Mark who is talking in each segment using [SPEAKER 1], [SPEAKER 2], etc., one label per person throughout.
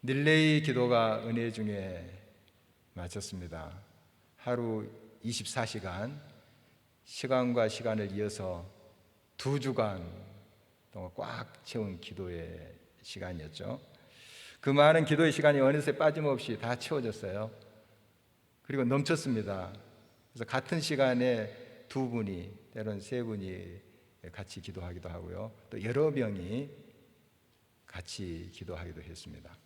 [SPEAKER 1] 릴레이 기도가 은혜 중에 마쳤습니다. 하루 24시간, 시간과 시간을 이어서 2주간 동안 꽉 채운 기도의 시간이었죠. 그 많은 기도의 시간이 어느새 빠짐없이 다 채워졌어요. 그리고 넘쳤습니다. 그래서 같은 시간에 2분이, 때로는 3분이 같이 기도하기도 하고요. 또 여러 명이 같이 기도하기도 했습니다.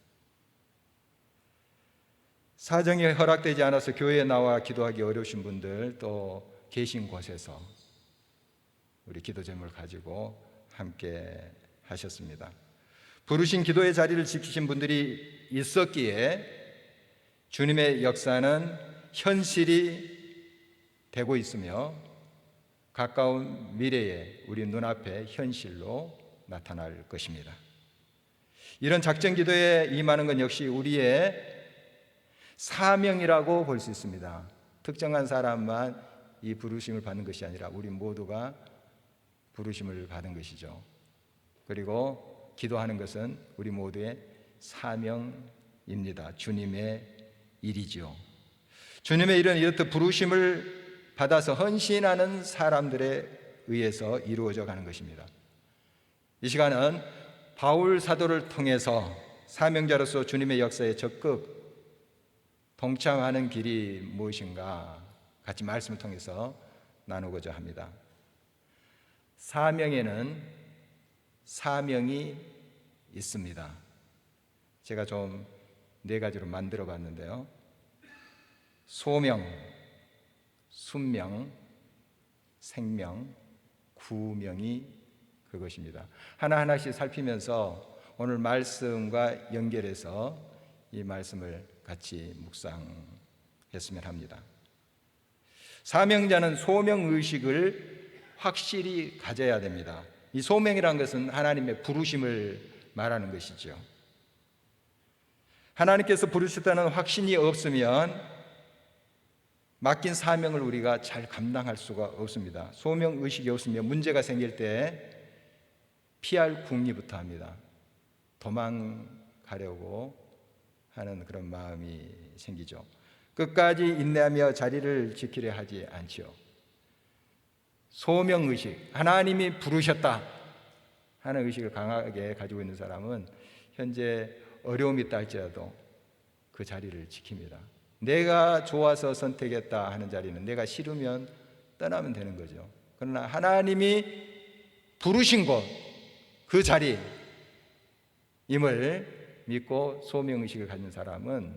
[SPEAKER 1] 사정이 허락되지 않아서 교회에 나와 기도하기 어려우신 분들 또 계신 곳에서 우리 기도 제목을 가지고 함께 하셨습니다. 부르신 기도의 자리를 지키신 분들이 있었기에 주님의 역사는 현실이 되고 있으며 가까운 미래에 우리 눈앞에 현실로 나타날 것입니다. 이런 작전 기도에 임하는 건 역시 우리의 사명이라고 볼 수 있습니다. 특정한 사람만 이 부르심을 받는 것이 아니라 우리 모두가 부르심을 받은 것이죠. 그리고 기도하는 것은 우리 모두의 사명입니다. 주님의 일이죠. 주님의 일은 이렇듯 부르심을 받아서 헌신하는 사람들에 의해서 이루어져 가는 것입니다. 이 시간은 바울 사도를 통해서 사명자로서 주님의 역사에 적극 동참하는 길이 무엇인가 같이 말씀을 통해서 나누고자 합니다. 사명에는 사명이 있습니다. 제가 좀 4가지로 만들어 봤는데요. 소명, 순명, 생명, 구명이 그것입니다. 하나하나씩 살피면서 오늘 말씀과 연결해서 이 말씀을 같이 묵상했으면 합니다. 사명자는 소명의식을 확실히 가져야 됩니다. 이 소명이라는 것은 하나님의 부르심을 말하는 것이죠. 하나님께서 부르셨다는 확신이 없으면 맡긴 사명을 우리가 잘 감당할 수가 없습니다. 소명의식이 없으면 문제가 생길 때 피할 궁리부터 합니다. 도망가려고 하는 그런 마음이 생기죠. 끝까지 인내하며 자리를 지키려 하지 않지요. 소명의식, 하나님이 부르셨다 하는 의식을 강하게 가지고 있는 사람은 현재 어려움이 있다 할지라도 그 자리를 지킵니다. 내가 좋아서 선택했다 하는 자리는 내가 싫으면 떠나면 되는 거죠. 그러나 하나님이 부르신 곳, 그 자리임을 믿고 소명의식을 가진 사람은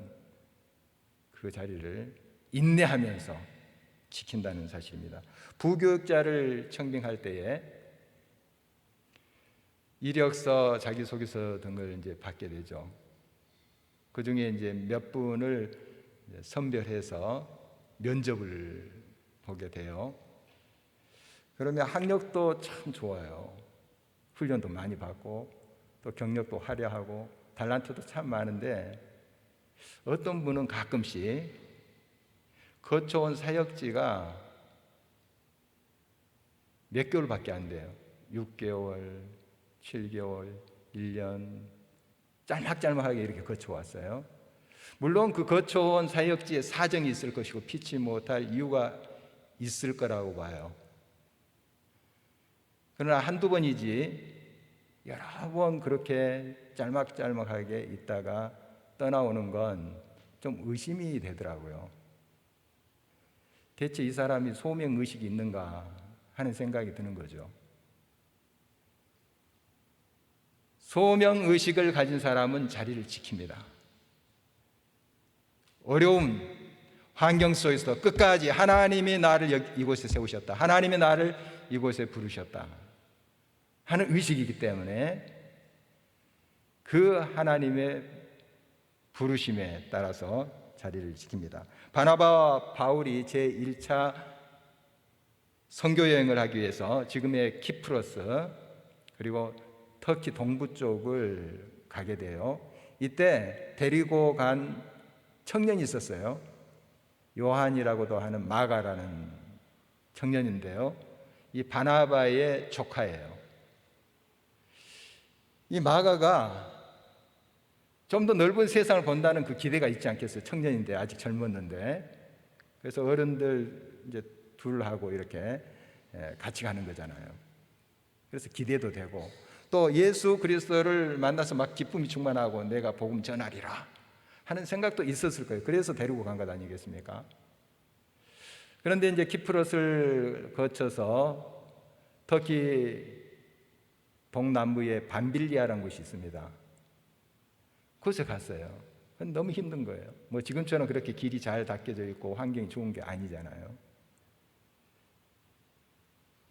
[SPEAKER 1] 그 자리를 인내하면서 지킨다는 사실입니다. 부교육자를 청빙할 때에 이력서, 자기소개서 등을 이제 받게 되죠. 그 중에 이제 몇 분을 선별해서 면접을 보게 돼요. 그러면 학력도 참 좋아요. 훈련도 많이 받고 또 경력도 화려하고 달란트도 참 많은데 어떤 분은 가끔씩 거쳐온 사역지가 몇 개월밖에 안 돼요. 6개월, 7개월, 1년 짤막짤막하게 이렇게 거쳐왔어요. 물론 그 거쳐온 사역지에 사정이 있을 것이고 피치 못할 이유가 있을 거라고 봐요. 그러나 한두 번이지 여러 번 그렇게 짤막짤막하게 있다가 떠나오는 건 좀 의심이 되더라고요. 대체 이 사람이 소명의식이 있는가 하는 생각이 드는 거죠. 소명의식을 가진 사람은 자리를 지킵니다. 어려움, 환경 속에서 끝까지 하나님이 나를 이곳에 세우셨다, 하나님이 나를 이곳에 부르셨다 하는 의식이기 때문에 그 하나님의 부르심에 따라서 자리를 지킵니다. 바나바와 바울이 제1차 선교여행을 하기 위해서 지금의 키프로스 그리고 터키 동부 쪽을 가게 돼요. 이때 데리고 간 청년이 있었어요. 요한이라고도 하는 마가라는 청년인데요. 이 바나바의 조카예요. 이 마가가 좀 더 넓은 세상을 본다는 그 기대가 있지 않겠어요? 청년인데, 아직 젊었는데. 그래서 어른들 이제 둘하고 이렇게 같이 가는 거잖아요. 그래서 기대도 되고, 또 예수 그리스도를 만나서 막 기쁨이 충만하고 내가 복음 전하리라 하는 생각도 있었을 거예요. 그래서 데리고 간 것 아니겠습니까? 그런데 이제 키프로스를 거쳐서 터키 동남부에 밤빌리아라는 곳이 있습니다. 그곳에 갔어요. 너무 힘든 거예요. 뭐 지금처럼 그렇게 길이 잘 닦여져 있고 환경이 좋은 게 아니잖아요.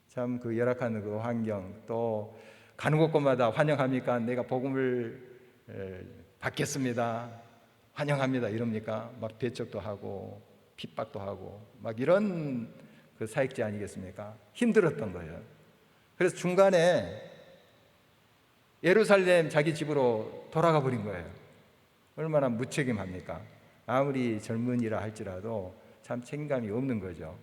[SPEAKER 1] 참 그 열악한 그 환경, 또 가는 곳곳마다 환영합니까? 내가 복음을 받겠습니다, 환영합니다 이럽니까? 막 배척도 하고 핍박도 하고 막 이런 그 사역지 아니겠습니까? 힘들었던 거예요. 그래서 중간에 예루살렘 자기 집으로 돌아가 버린 거예요. 얼마나 무책임합니까? 아무리 젊은이라 할지라도 참 책임감이 없는 거죠.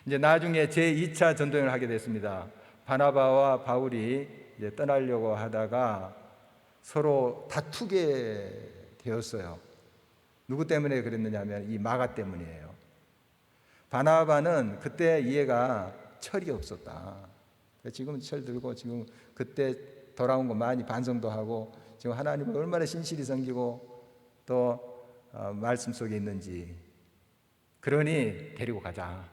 [SPEAKER 1] 이제 나중에 제2차 전도행을 하게 됐습니다. 바나바와 바울이 이제 떠나려고 하다가 서로 다투게 되었어요. 누구 때문에 그랬느냐면 이 마가 때문이에요. 바나바는 그때 이해가 철이 없었다. 지금 철 들고 지금 그때 돌아온 거 많이 반성도 하고 지금 하나님을 얼마나 신실히 섬기고 또 말씀 속에 있는지, 그러니 데리고 가자.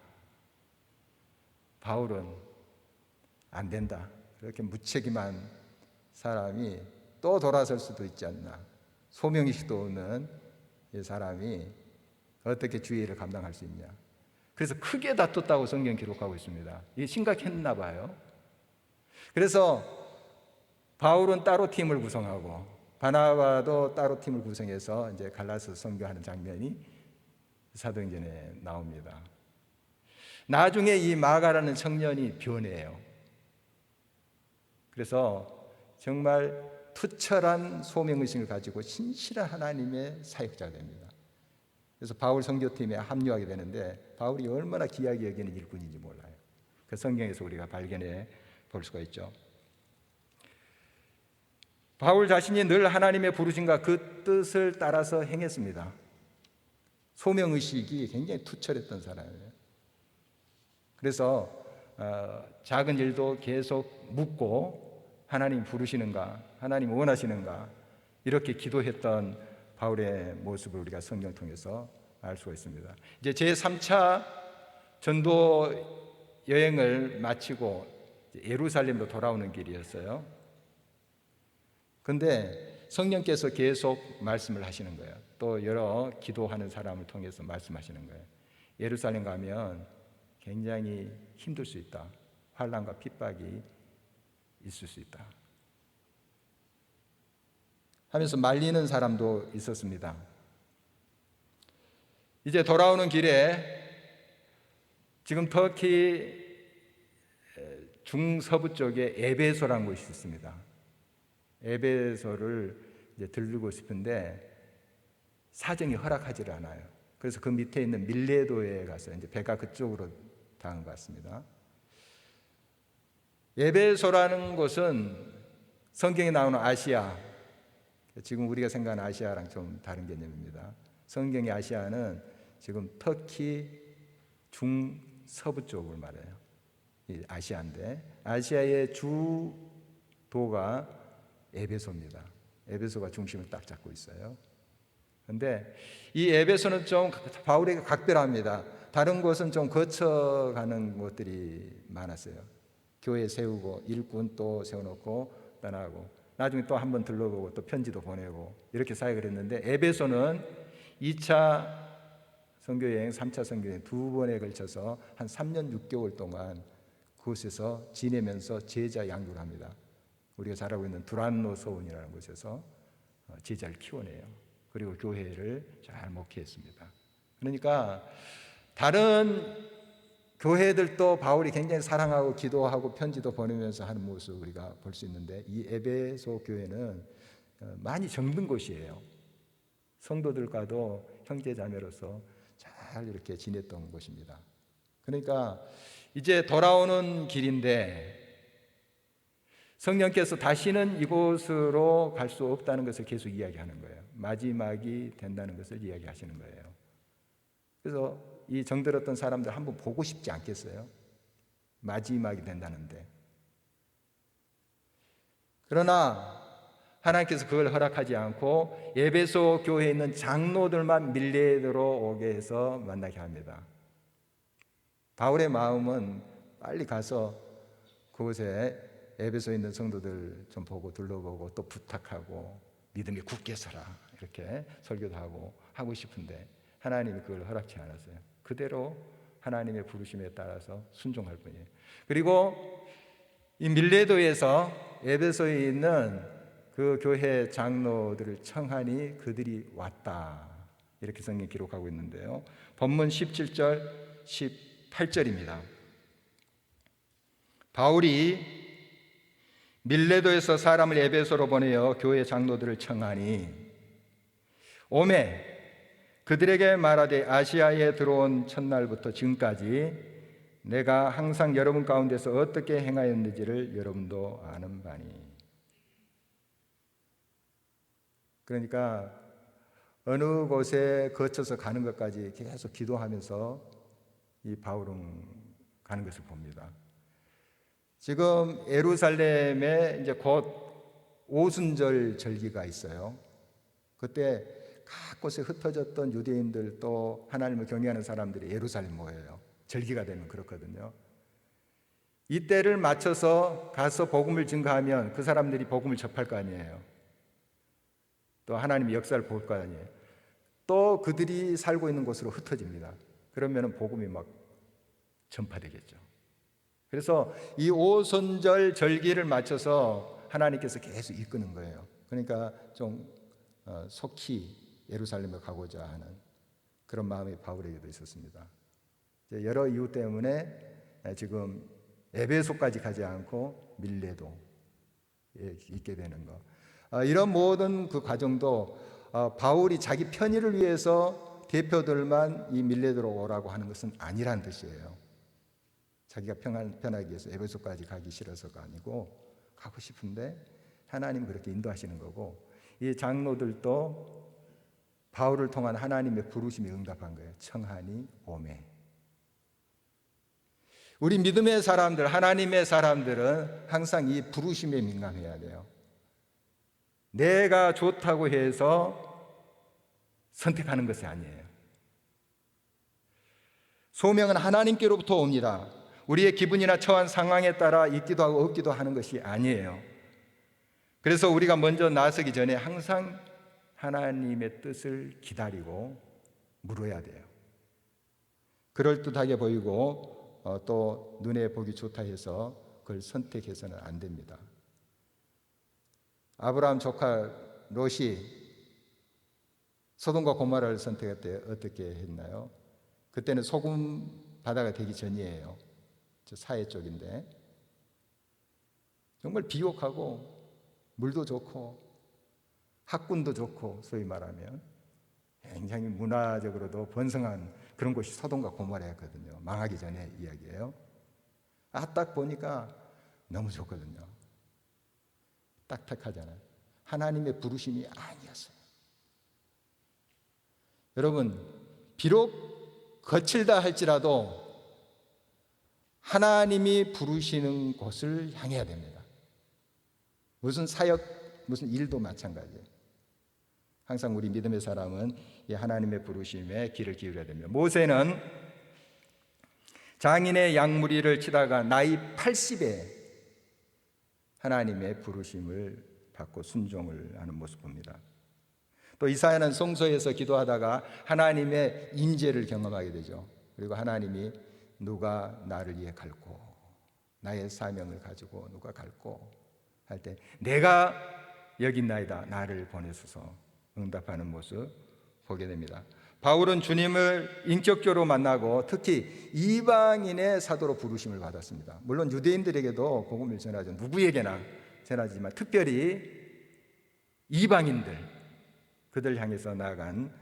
[SPEAKER 1] 바울은 안 된다. 그렇게 무책임한 사람이 또 돌아설 수도 있지 않나. 소명의식도 없는 이 사람이 어떻게 주의를 감당할 수 있냐. 그래서 크게 다퉜다고 성경 기록하고 있습니다. 이게 심각했나 봐요. 그래서 바울은 따로 팀을 구성하고 바나바도 따로 팀을 구성해서 이제 갈라서 선교하는 장면이 사도행전에 나옵니다. 나중에 이 마가라는 청년이 변해요. 그래서 정말 투철한 소명의식을 가지고 신실한 하나님의 사역자가 됩니다. 그래서 바울 선교팀에 합류하게 되는데 바울이 얼마나 귀하게 여기는 일꾼인지 몰라요. 그 성경에서 우리가 발견해 볼 수가 있죠. 바울 자신이 늘 하나님의 부르심과 그 뜻을 따라서 행했습니다. 소명의식이 굉장히 투철했던 사람이에요. 그래서 작은 일도 계속 묻고 하나님 부르시는가, 하나님 원하시는가 이렇게 기도했던 바울의 모습을 우리가 성경 통해서 알 수가 있습니다. 이제 제3차 전도 여행을 마치고 예루살렘으로 돌아오는 길이었어요. 그런데 성령께서 계속 말씀을 하시는 거예요. 또 여러 기도하는 사람을 통해서 말씀하시는 거예요. 예루살렘 가면 굉장히 힘들 수 있다. 환난과 핍박이 있을 수 있다 하면서 말리는 사람도 있었습니다. 이제 돌아오는 길에 지금 터키 중서부 쪽에 에베소라는 곳이 있습니다. 에베소를 이제 들르고 싶은데 사정이 허락하지 않아요. 그래서 그 밑에 있는 밀레도에 가서 이제 배가 그쪽으로 당한 것 같습니다. 에베소라는 곳은 성경에 나오는 아시아, 지금 우리가 생각하는 아시아랑 좀 다른 개념입니다. 성경의 아시아는 지금 터키 중서부 쪽을 말해요. 이 아시아인데 아시아의 주도가 에베소입니다. 에베소가 중심을 딱 잡고 있어요. 그런데 이 에베소는 좀 바울에게 각별합니다. 다른 곳은 좀 거쳐가는 곳들이 많았어요. 교회 세우고 일꾼 또 세워놓고 떠나고 나중에 또 한번 들러보고 또 편지도 보내고 이렇게 사역을 했는데 에베소는 2차 선교여행, 3차 선교여행 두 번에 걸쳐서 한 3년 6개월 동안 그곳에서 지내면서 제자 양육을 합니다. 우리가 잘 알고 있는 두란노 소원이라는 곳에서 제자를 키워내요. 그리고 교회를 잘 목회했습니다. 그러니까 다른 교회들도 바울이 굉장히 사랑하고 기도하고 편지도 보내면서 하는 모습을 우리가 볼 수 있는데 이 에베소 교회는 많이 정든 곳이에요. 성도들과도 형제자매로서 잘 이렇게 지냈던 곳입니다. 그러니까 이제 돌아오는 길인데 성령께서 다시는 이곳으로 갈 수 없다는 것을 계속 이야기하는 거예요. 마지막이 된다는 것을 이야기하시는 거예요. 그래서 이 정들었던 사람들 한번 보고 싶지 않겠어요? 마지막이 된다는데. 그러나 하나님께서 그걸 허락하지 않고 에베소 교회에 있는 장로들만 밀레도로 오게 해서 만나게 합니다. 바울의 마음은 빨리 가서 그곳에 에베소에 있는 성도들 좀 보고 둘러보고 또 부탁하고 믿음이 굳게 서라 이렇게 설교도 하고 싶은데 하나님이 그걸 허락치 않았어요. 그대로 하나님의 부르심에 따라서 순종할 뿐이에요. 그리고 이 밀레도에서 에베소에 있는 그 교회 장로들을 청하니 그들이 왔다 이렇게 성경이 기록하고 있는데요. 본문 17절 18절입니다. 바울이 밀레도에서 사람을 에베소로 보내어 교회 장로들을 청하니 오매 그들에게 말하되 아시아에 들어온 첫날부터 지금까지 내가 항상 여러분 가운데서 어떻게 행하였는지를 여러분도 아는 바니. 그러니까 어느 곳에 거쳐서 가는 것까지 계속 기도하면서 이 바울은 가는 것을 봅니다. 지금 예루살렘에 이제 곧 오순절 절기가 있어요. 그때 각 곳에 흩어졌던 유대인들 또 하나님을 경외하는 사람들이 예루살렘 모여요. 절기가 되면 그렇거든요. 이때를 맞춰서 가서 복음을 증거하면 그 사람들이 복음을 접할 거 아니에요. 또 하나님의 역사를 볼 거 아니에요. 또 그들이 살고 있는 곳으로 흩어집니다. 그러면 복음이 막 전파되겠죠. 그래서 이 오순절 절기를 맞춰서 하나님께서 계속 이끄는 거예요. 그러니까 좀 속히 예루살렘에 가고자 하는 그런 마음이 바울에게도 있었습니다. 여러 이유 때문에 지금 에베소까지 가지 않고 밀레도에 있게 되는 것. 이런 모든 그 과정도 바울이 자기 편의를 위해서 대표들만 이 밀레도로 오라고 하는 것은 아니란 뜻이에요. 자기가 편하기 위해서 에베소까지 가기 싫어서가 아니고 가고 싶은데 하나님 그렇게 인도하시는 거고 이 장로들도 바울을 통한 하나님의 부르심에 응답한 거예요. 청하니 오매. 우리 믿음의 사람들, 하나님의 사람들은 항상 이 부르심에 민감해야 돼요. 내가 좋다고 해서 선택하는 것이 아니에요. 소명은 하나님께로부터 옵니다. 우리의 기분이나 처한 상황에 따라 있기도 하고 없기도 하는 것이 아니에요. 그래서 우리가 먼저 나서기 전에 항상 하나님의 뜻을 기다리고 물어야 돼요. 그럴듯하게 보이고 또 눈에 보기 좋다 해서 그걸 선택해서는 안 됩니다. 아브라함 조카 롯이 소돔과 고모라를 선택할 때 어떻게 했나요? 그때는 소금 바다가 되기 전이에요. 저 사해 쪽인데 정말 비옥하고 물도 좋고 학군도 좋고 소위 말하면 굉장히 문화적으로도 번성한 그런 곳이 소돔과 고모라였거든요. 망하기 전에 이야기예요. 딱 보니까 너무 좋거든요. 딱딱하잖아요. 하나님의 부르심이 아니었어요. 여러분, 비록 거칠다 할지라도 하나님이 부르시는 곳을 향해야 됩니다. 무슨 사역, 무슨 일도 마찬가지예요. 항상 우리 믿음의 사람은 이 하나님의 부르심에 귀를 기울여야 됩니다. 모세는 장인의 양무리를 치다가 나이 80에 하나님의 부르심을 받고 순종을 하는 모습 봅니다. 또 이사야는 성소에서 기도하다가 하나님의 인재를 경험하게 되죠. 그리고 하나님이 누가 나를 위해 갈고 나의 사명을 가지고 누가 갈고 할 때 내가 여기 있나이다 나를 보내소서 응답하는 모습 보게 됩니다. 바울은 주님을 인격적으로 만나고 특히 이방인의 사도로 부르심을 받았습니다. 물론 유대인들에게도 복음을 전하죠. 누구에게나 전하지만 특별히 이방인들 그들 향해서 나아간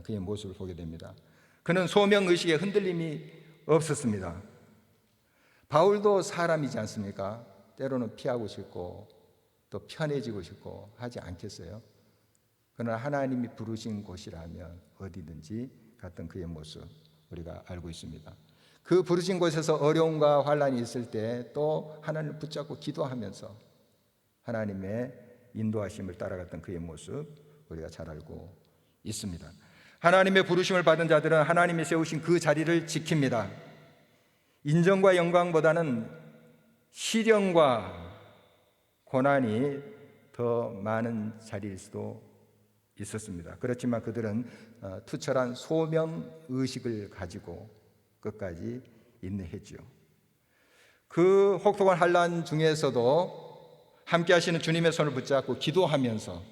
[SPEAKER 1] 그의 모습을 보게 됩니다. 그는 소명의식에 흔들림이 없었습니다. 바울도 사람이지 않습니까? 때로는 피하고 싶고 또 편해지고 싶고 하지 않겠어요? 그러나 하나님이 부르신 곳이라면 어디든지 갔던 그의 모습 우리가 알고 있습니다. 그 부르신 곳에서 어려움과 환난이 있을 때 또 하나님을 붙잡고 기도하면서 하나님의 인도하심을 따라갔던 그의 모습 우리가 잘 알고 있습니다. 하나님의 부르심을 받은 자들은 하나님이 세우신 그 자리를 지킵니다. 인정과 영광보다는 시련과 고난이 더 많은 자리일 수도 있었습니다. 그렇지만 그들은 투철한 소명의식을 가지고 끝까지 인내했죠. 그 혹독한 환난 중에서도 함께 하시는 주님의 손을 붙잡고 기도하면서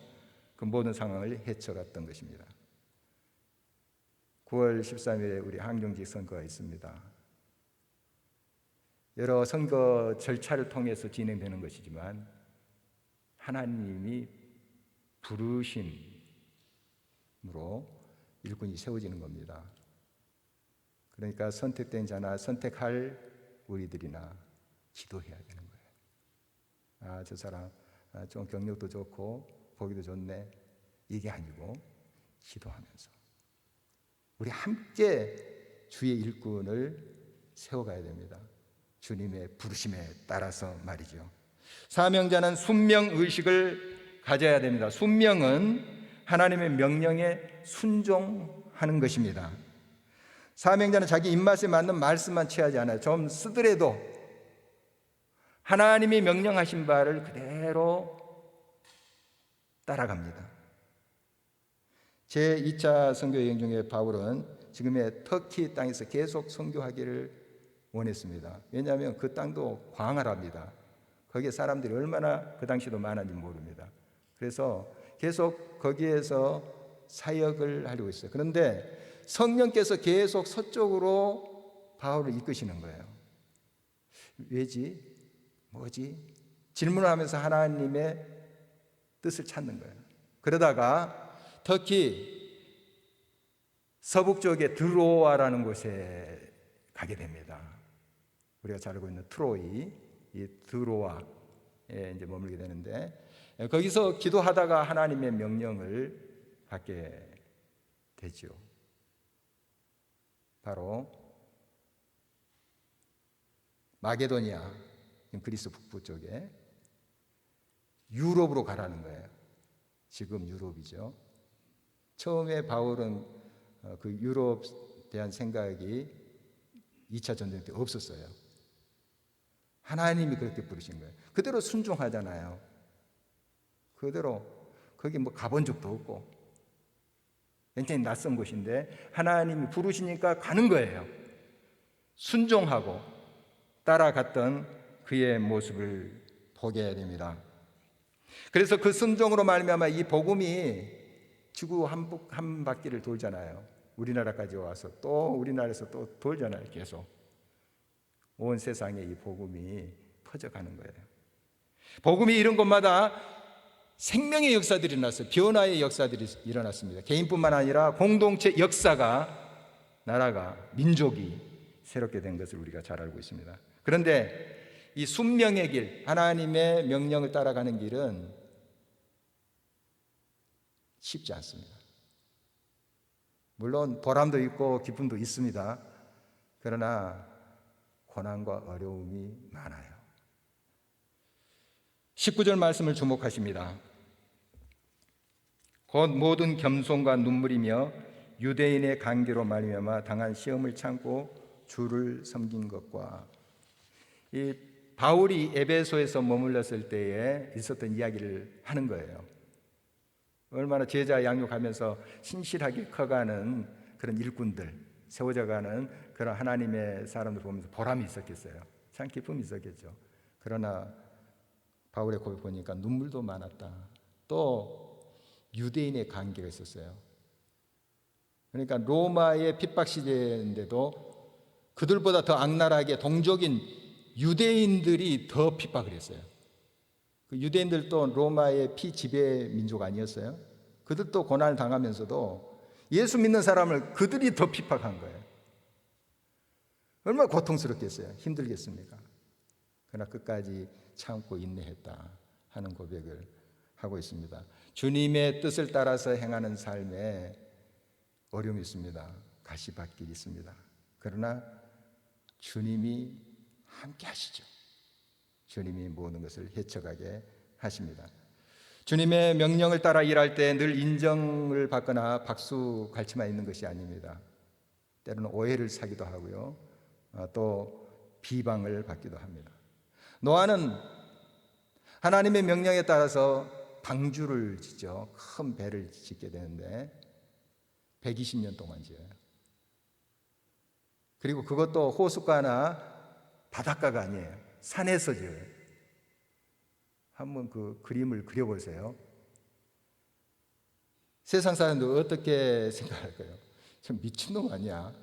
[SPEAKER 1] 그 모든 상황을 헤쳐갔던 것입니다. 9월 13일에 우리 항정직 선거가 있습니다. 여러 선거 절차를 통해서 진행되는 것이지만 하나님이 부르심으로 일꾼이 세워지는 겁니다. 그러니까 선택된 자나 선택할 우리들이나 기도해야 되는 거예요. 저 사람 좀 경력도 좋고 보기도 좋네, 이게 아니고 기도하면서 우리 함께 주의 일꾼을 세워가야 됩니다. 주님의 부르심에 따라서 말이죠. 사명자는 순명의식을 가져야 됩니다. 순명은 하나님의 명령에 순종하는 것입니다. 사명자는 자기 입맛에 맞는 말씀만 취하지 않아요. 좀 쓰더라도 하나님이 명령하신 바를 그대로 따라갑니다. 제 2차 선교 여행 중에 바울은 지금의 터키 땅에서 계속 선교하기를 원했습니다. 왜냐하면 그 땅도 광활합니다. 거기에 사람들이 얼마나 그 당시도 많은지 모릅니다. 그래서 계속 거기에서 사역을 하려고 했어요. 그런데 성령께서 계속 서쪽으로 바울을 이끄시는 거예요. 왜지? 뭐지? 질문을 하면서 하나님의 뜻을 찾는 거예요. 그러다가 터키 서북 쪽에 드로아라는 곳에 가게 됩니다. 우리가 잘 알고 있는 트로이, 이 드로아에 이제 머물게 되는데 거기서 기도하다가 하나님의 명령을 받게 되죠. 바로 마게도니아, 그리스 북부 쪽에 유럽으로 가라는 거예요. 지금 유럽이죠. 처음에 바울은 그 유럽에 대한 생각이 2차 전쟁 때 없었어요. 하나님이 그렇게 부르신 거예요. 그대로 순종하잖아요. 그대로 거기 뭐 가본 적도 없고 굉장히 낯선 곳인데 하나님이 부르시니까 가는 거예요. 순종하고 따라갔던 그의 모습을 보게 됩니다. 그래서 그 순종으로 말미암아 이 복음이 지구 한 바퀴를 돌잖아요. 우리나라까지 와서 또 우리나라에서 또 돌잖아요. 계속 온 세상에 이 복음이 퍼져가는 거예요. 복음이 이런 곳마다 생명의 역사들이 일어났어요. 변화의 역사들이 일어났습니다. 개인뿐만 아니라 공동체 역사가, 나라가, 민족이 새롭게 된 것을 우리가 잘 알고 있습니다. 그런데 이 순명의 길, 하나님의 명령을 따라가는 길은 쉽지 않습니다. 물론 보람도 있고 기쁨도 있습니다. 그러나 고난과 어려움이 많아요. 19절 말씀을 주목하십니다. 곧 모든 겸손과 눈물이며 유대인의 관계로 말미암아 당한 시험을 참고 주를 섬긴 것과, 이 바울이 에베소에서 머물렀을 때에 있었던 이야기를 하는 거예요. 얼마나 제자 양육하면서 신실하게 커가는 그런 일꾼들, 세워져가는 그런 하나님의 사람들 보면서 보람이 있었겠어요. 참 기쁨이 있었겠죠. 그러나 바울의 고백 보니까 눈물도 많았다. 또 유대인의 관계가 있었어요. 그러니까 로마의 핍박 시대인데도 그들보다 더 악랄하게 동족인 유대인들이 더 핍박을 했어요. 그 유대인들도 로마의 피지배 민족 아니었어요? 그들도 고난을 당하면서도 예수 믿는 사람을 그들이 더 핍박한 거예요. 얼마나 고통스럽겠어요? 힘들겠습니까? 그러나 끝까지 참고 인내했다 하는 고백을 하고 있습니다. 주님의 뜻을 따라서 행하는 삶에 어려움이 있습니다. 가시밭길이 있습니다. 그러나 주님이 함께 하시죠. 주님이 모든 것을 헤쳐가게 하십니다. 주님의 명령을 따라 일할 때 늘 인정을 받거나 박수 갈치만 있는 것이 아닙니다. 때로는 오해를 사기도 하고요. 또 비방을 받기도 합니다. 노아는 하나님의 명령에 따라서 방주를 짓죠. 큰 배를 짓게 되는데 120년 동안 지어요. 그리고 그것도 호숫가나 바닷가가 아니에요. 산에서 지어요. 한번 그 그림을 그려보세요. 세상 사람들 어떻게 생각할까요? 저 미친놈 아니야?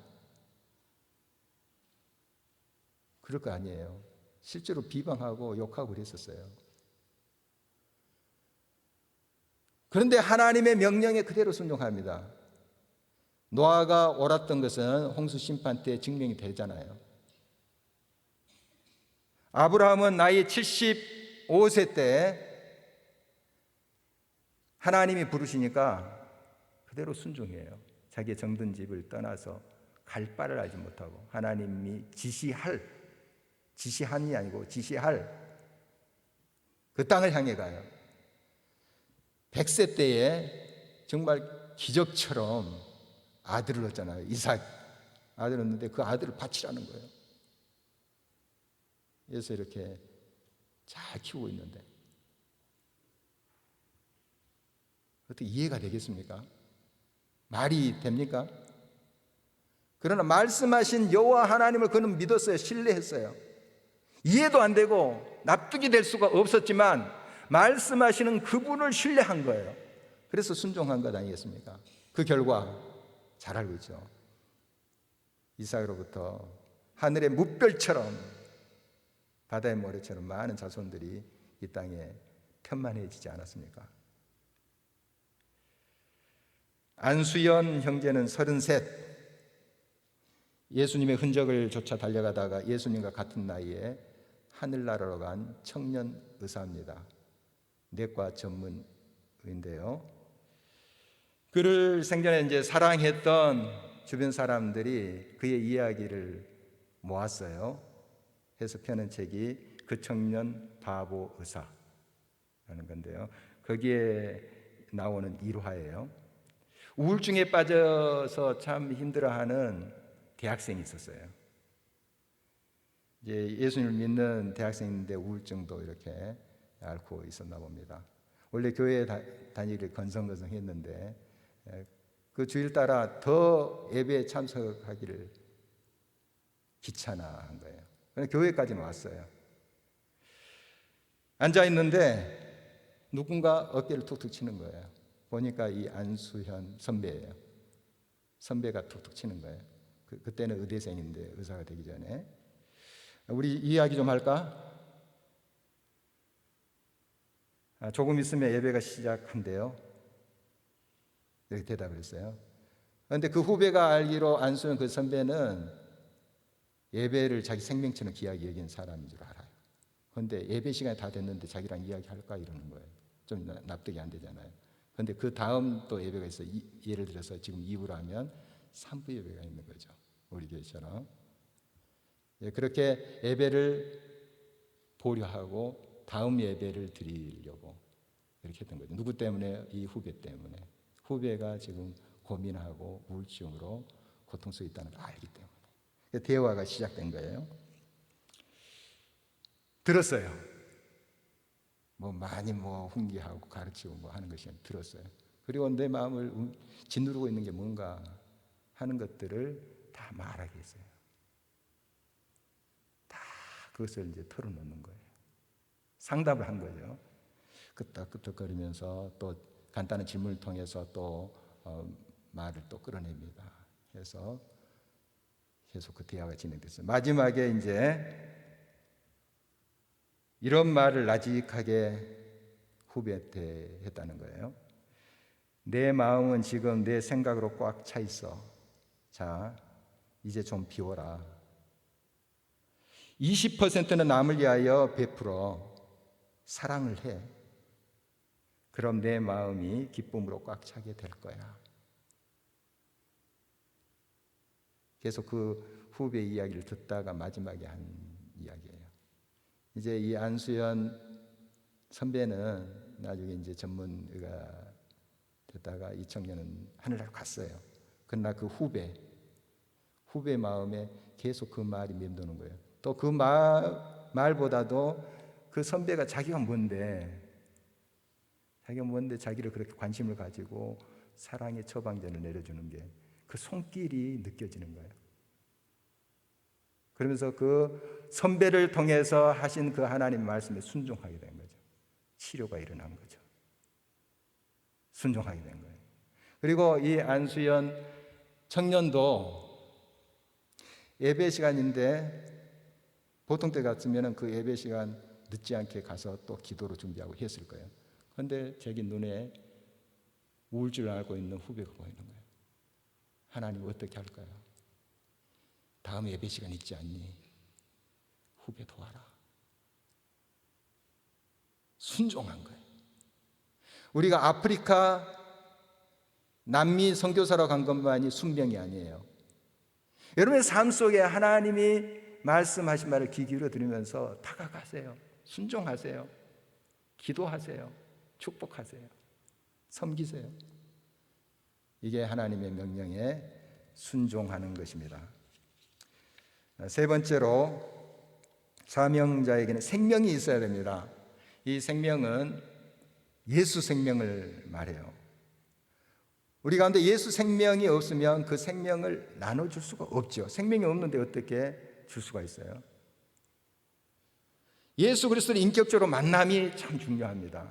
[SPEAKER 1] 그럴 거 아니에요. 실제로 비방하고 욕하고 그랬었어요. 그런데 하나님의 명령에 그대로 순종합니다. 노아가 옳았던 것은 홍수 심판 때 증명이 되잖아요. 아브라함은 나이 75세 때 하나님이 부르시니까 그대로 순종해요. 자기의 정든 집을 떠나서 갈 바를 알지 못하고 하나님이 지시한이 아니고 지시할 그 땅을 향해 가요. 100세 때에 정말 기적처럼 아들을 얻잖아요. 이삭 아들을 얻는데 그 아들을 바치라는 거예요. 그래서 이렇게 잘 키우고 있는데 어떻게 이해가 되겠습니까? 말이 됩니까? 그러나 말씀하신 여호와 하나님을 그는 믿었어요. 신뢰했어요. 이해도 안 되고 납득이 될 수가 없었지만 말씀하시는 그분을 신뢰한 거예요. 그래서 순종한 것 아니겠습니까? 그 결과 잘 알고 있죠. 이삭으로부터 하늘의 뭇별처럼 바다의 모래처럼 많은 자손들이 이 땅에 편만해지지 않았습니까? 안수연 형제는 33, 예수님의 흔적을 쫓아 달려가다가 예수님과 같은 나이에 하늘나라로 간 청년 의사입니다. 내과 전문의인데요. 그를 생전에 이제 사랑했던 주변 사람들이 그의 이야기를 모았어요. 해서 펴낸 책이 그 청년 바보 의사라는 건데요. 거기에 나오는 일화예요. 우울증에 빠져서 참 힘들어하는 대학생이 있었어요. 이제 예수님을 믿는 대학생인데 우울증도 이렇게 앓고 있었나 봅니다. 원래 교회에 다니기를 건성건성했는데 그 주일 따라 더 예배에 참석하기를 귀찮아한 거예요. 그래서 교회까지는 왔어요. 앉아 있는데 누군가 어깨를 툭툭 치는 거예요. 보니까 이 안수현 선배예요. 선배가 툭툭 치는 거예요. 그때는 의대생인데 의사가 되기 전에. 우리 이야기 좀 할까? 조금 있으면 예배가 시작한대요. 이렇게 대답을 했어요. 그런데 그 후배가 알기로 안수현 그 선배는 예배를 자기 생명처럼 귀하게 여기는 사람인 줄 알아요. 그런데 예배 시간이 다 됐는데 자기랑 이야기할까 이러는 거예요. 좀 납득이 안 되잖아요. 그런데 그 다음 또 예배가 있어요. 예를 들어서 지금 2부로 하면 3부 예배가 있는 거죠. 우리 교회처럼. 그렇게 예배를 보려 하고 다음 예배를 드리려고 이렇게 했던 거죠. 누구 때문에? 이 후배 때문에. 후배가 지금 고민하고 우울증으로 고통 속에 있다는 걸 알기 때문에. 대화가 시작된 거예요. 들었어요. 많이 훈계하고 가르치고 하는 것이 들었어요. 그리고 내 마음을 짓누르고 있는 게 뭔가 하는 것들을 다 말하게 했어요. 다 그것을 이제 털어놓는 거예요. 상담을 한 거죠. 끄떡끄떡거리면서 또 간단한 질문을 통해서 또 말을 또 끌어냅니다. 그래서 계속 그 대화가 진행됐어요. 마지막에 이제 이런 말을 나직하게 후배한테 했다는 거예요. 내 마음은 지금 내 생각으로 꽉 차 있어. 자, 이제 좀 비워라. 20%는 남을 위하여 베풀어. 사랑을 해. 그럼 내 마음이 기쁨으로 꽉 차게 될 거야. 계속 그 후배 이야기를 듣다가 마지막에 한 이야기예요. 이제 이 안수연 선배는 나중에 이제 전문의가 됐다가 이 청년은 하늘나라로 갔어요. 그러나 그 후배 마음에 계속 그 말이 맴도는 거예요. 또 그 말보다도 그 선배가 자기가 뭔데 자기를 그렇게 관심을 가지고 사랑의 처방전을 내려주는 게 그 손길이 느껴지는 거예요. 그러면서 그 선배를 통해서 하신 그 하나님 말씀에 순종하게 된 거죠. 치료가 일어난 거죠. 순종하게 된 거예요. 그리고 이 안수연 청년도 예배 시간인데 보통 때 같으면 그 예배 시간 늦지 않게 가서 또 기도로 준비하고 했을 거예요. 그런데 자기 눈에 우울증을 앓고 있는 후배가 보이는 거예요. 하나님 어떻게 할까요? 다음 예배 시간 있지 않니? 후배 도와라. 순종한 거예요. 우리가 아프리카 남미 선교사로 간 것만이 순명이 아니에요. 여러분의 삶 속에 하나님이 말씀하신 말을 귀 기울여 들으면서 다가가세요. 순종하세요. 기도하세요. 축복하세요. 섬기세요. 이게 하나님의 명령에 순종하는 것입니다. 세 번째로 사명자에게는 생명이 있어야 됩니다. 이 생명은 예수 생명을 말해요. 우리 가운데 예수 생명이 없으면 그 생명을 나눠줄 수가 없죠. 생명이 없는데 어떻게 줄 수가 있어요? 예수 그리스도를 인격적으로 만남이 참 중요합니다.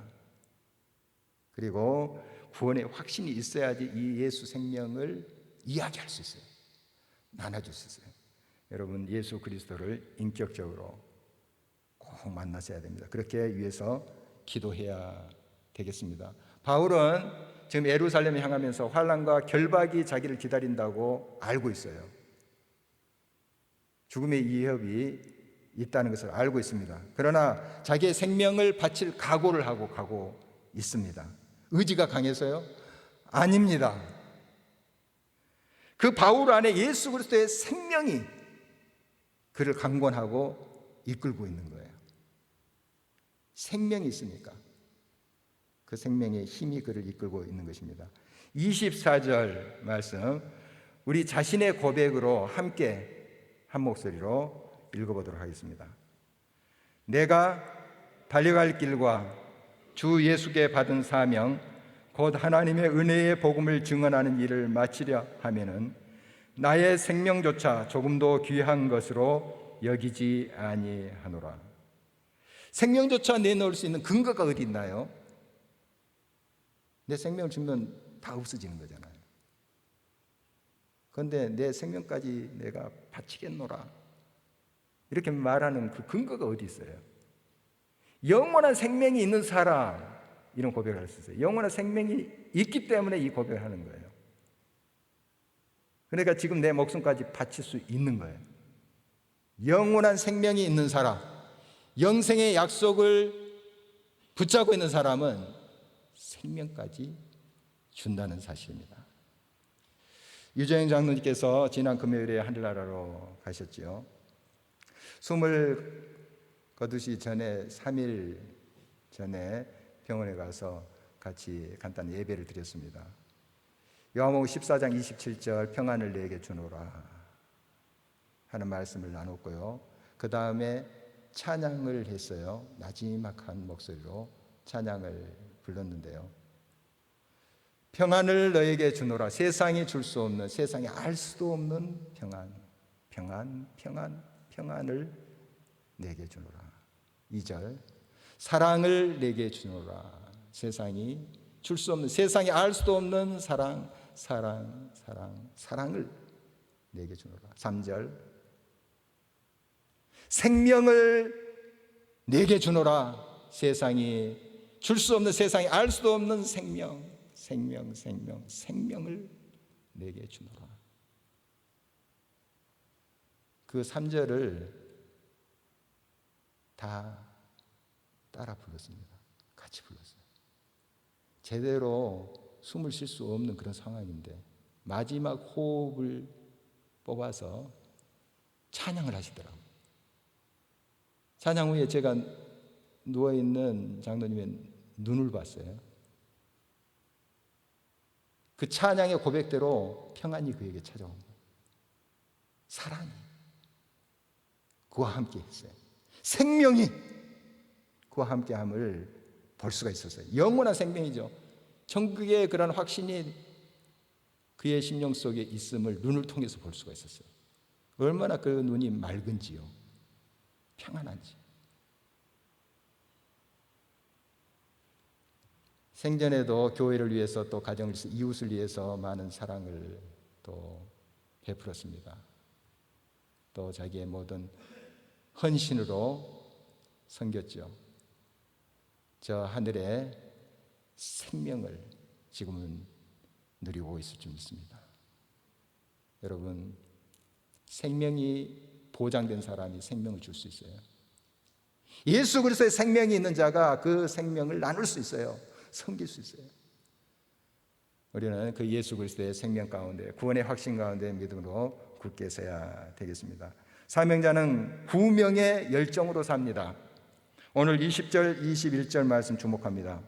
[SPEAKER 1] 그리고 구원의 확신이 있어야지 이 예수 생명을 이야기할 수 있어요. 나눠줄 수 있어요. 여러분 예수 그리스도를 인격적으로 꼭 만나셔야 됩니다. 그렇게 위해서 기도해야 되겠습니다. 바울은 지금 예루살렘을 향하면서 환난과 결박이 자기를 기다린다고 알고 있어요. 죽음의 위협이 있다는 것을 알고 있습니다. 그러나 자기의 생명을 바칠 각오를 하고 가고 있습니다. 의지가 강해서요? 아닙니다. 그 바울 안에 예수 그리스도의 생명이 그를 강권하고 이끌고 있는 거예요. 생명이 있으니까 그 생명의 힘이 그를 이끌고 있는 것입니다. 24절 말씀 우리 자신의 고백으로 함께 한 목소리로 읽어보도록 하겠습니다. 내가 달려갈 길과 주 예수께 받은 사명 곧 하나님의 은혜의 복음을 증언하는 일을 마치려 하면은 나의 생명조차 조금도 귀한 것으로 여기지 아니하노라. 생명조차 내놓을 수 있는 근거가 어디 있나요? 내 생명을 주면 다 없어지는 거잖아요. 그런데 내 생명까지 내가 바치겠노라 이렇게 말하는 그 근거가 어디 있어요? 영원한 생명이 있는 사람 이런 고백을 할 수 있어요. 영원한 생명이 있기 때문에 이 고백을 하는 거예요. 그러니까 지금 내 목숨까지 바칠 수 있는 거예요. 영원한 생명이 있는 사람, 영생의 약속을 붙잡고 있는 사람은 생명까지 준다는 사실입니다. 유정영 장로님께서 지난 금요일에 하늘나라로 가셨죠. 숨을 거두시 전에 3일 전에 병원에 가서 같이 간단히 예배를 드렸습니다. 요한복음 14장 27절 평안을 내게 주노라 하는 말씀을 나눴고요. 그 다음에 찬양을 했어요. 나지막한 목소리로 찬양을 불렀는데요. 평안을 너에게 주노라. 세상이 줄 수 없는, 세상이 알 수도 없는 평안을 내게 주노라. 2절 사랑을 내게 주노라. 세상이 줄 수 없는, 세상이 알 수도 없는 사랑을 내게 주노라. 3절 생명을 내게 주노라. 세상이 줄 수 없는, 세상이 알 수도 없는 생명을 내게 주노라. 그 3절을 다 따라 불렀습니다. 같이 불렀어요. 제대로 숨을 쉴 수 없는 그런 상황인데 마지막 호흡을 뽑아서 찬양을 하시더라고요. 찬양 후에 제가 누워있는 장로님의 눈을 봤어요. 그 찬양의 고백대로 평안이 그에게 찾아온 거예요. 사랑이 그와 함께 했어요. 생명이 그와 함께함을 볼 수가 있었어요. 영원한 생명이죠. 천국의 그런 확신이 그의 심령 속에 있음을 눈을 통해서 볼 수가 있었어요. 얼마나 그 눈이 맑은지요, 평안한지. 생전에도 교회를 위해서 또 가정을 위해서 이웃을 위해서 많은 사랑을 또 베풀었습니다. 또 자기의 모든 헌신으로 섬겼죠. 저 하늘의 생명을 지금은 누리고 있을 줄 믿습니다. 여러분, 생명이 보장된 사람이 생명을 줄 수 있어요. 예수 그리스도의 생명이 있는 자가 그 생명을 나눌 수 있어요. 섬길 수 있어요. 우리는 그 예수 그리스도의 생명 가운데, 구원의 확신 가운데 믿음으로 굳게 서야 되겠습니다. 사명자는 구명의 열정으로 삽니다. 오늘 20절, 21절 말씀 주목합니다.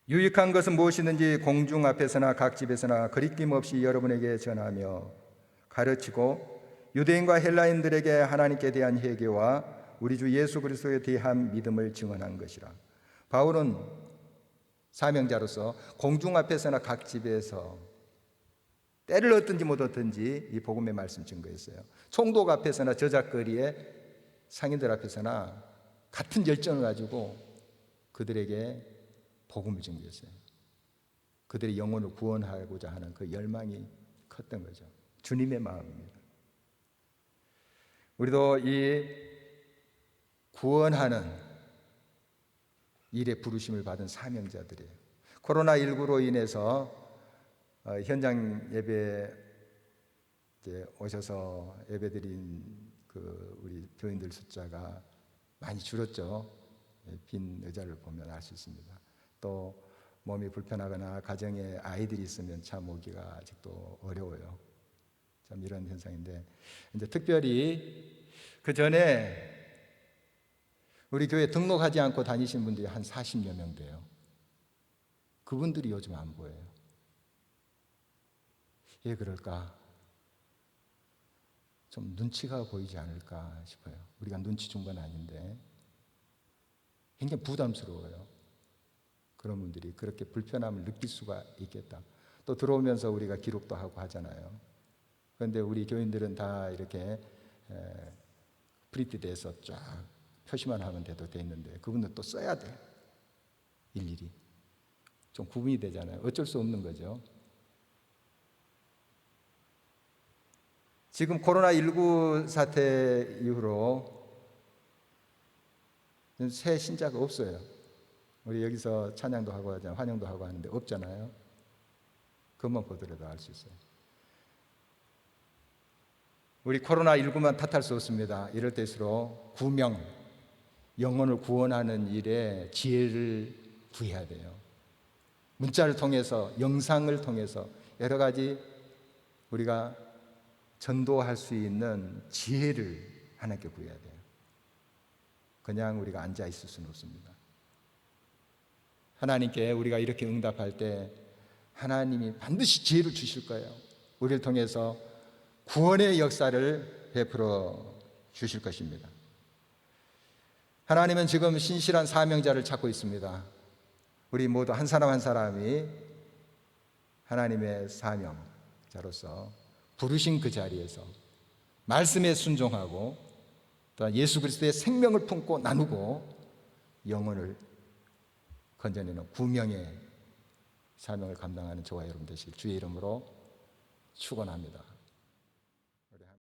[SPEAKER 1] 유익한 것은 무엇이든지 공중 앞에서나 각 집에서나 거리낌 없이 여러분에게 전하며 가르치고 유대인과 헬라인들에게 하나님께 대한 회개와 우리 주 예수 그리스도에 대한 믿음을 증언한 것이라. 바울은 사명자로서 공중 앞에서나 각 집에서 때를 얻든지 못 얻든지 이 복음의 말씀 증거했어요. 총독 앞에서나 저작거리에 상인들 앞에서나 같은 열정을 가지고 그들에게 복음을 증거했어요. 그들의 영혼을 구원하고자 하는 그 열망이 컸던 거죠. 주님의 마음입니다. 우리도 이 구원하는 일에 부르심을 받은 사명자들이에요. 코로나19로 인해서 현장 예배 오셔서 예배드린 그 우리 교인들 숫자가 많이 줄었죠. 빈 의자를 보면 알 수 있습니다. 또 몸이 불편하거나 가정에 아이들이 있으면 참 오기가 아직도 어려워요. 참 이런 현상인데, 이제 특별히 그 전에 우리 교회 등록하지 않고 다니신 분들이 한 40여 명 돼요. 그분들이 요즘 안 보여요. 왜 그럴까? 좀 눈치가 보이지 않을까 싶어요. 우리가 눈치 준 건 아닌데 굉장히 부담스러워요. 그런 분들이 그렇게 불편함을 느낄 수가 있겠다. 또 들어오면서 우리가 기록도 하고 하잖아요. 그런데 우리 교인들은 다 이렇게 프린트돼서 쫙 표시만 하면 돼도 돼 있는데 그분은 또 써야 돼. 일일이. 좀 구분이 되잖아요. 어쩔 수 없는 거죠. 지금 코로나19 사태 이후로 새 신자가 없어요. 우리 여기서 찬양도 하고 하잖아요. 환영도 하고 하는데 없잖아요. 그것만 보더라도 알 수 있어요. 우리 코로나19만 탓할 수 없습니다. 이럴 때일수록 구명, 영혼을 구원하는 일에 지혜를 구해야 돼요. 문자를 통해서, 영상을 통해서 여러 가지 우리가 전도할 수 있는 지혜를 하나님께 구해야 돼요. 그냥 우리가 앉아 있을 수는 없습니다. 하나님께 우리가 이렇게 응답할 때 하나님이 반드시 지혜를 주실 거예요. 우리를 통해서 구원의 역사를 베풀어 주실 것입니다. 하나님은 지금 신실한 사명자를 찾고 있습니다. 우리 모두 한 사람 한 사람이 하나님의 사명자로서 부르신 그 자리에서 말씀에 순종하고 또한 예수 그리스도의 생명을 품고 나누고 영혼을 건져내는 구명의 사명을 감당하는 저와 여러분 되시길 주의 이름으로 축원합니다.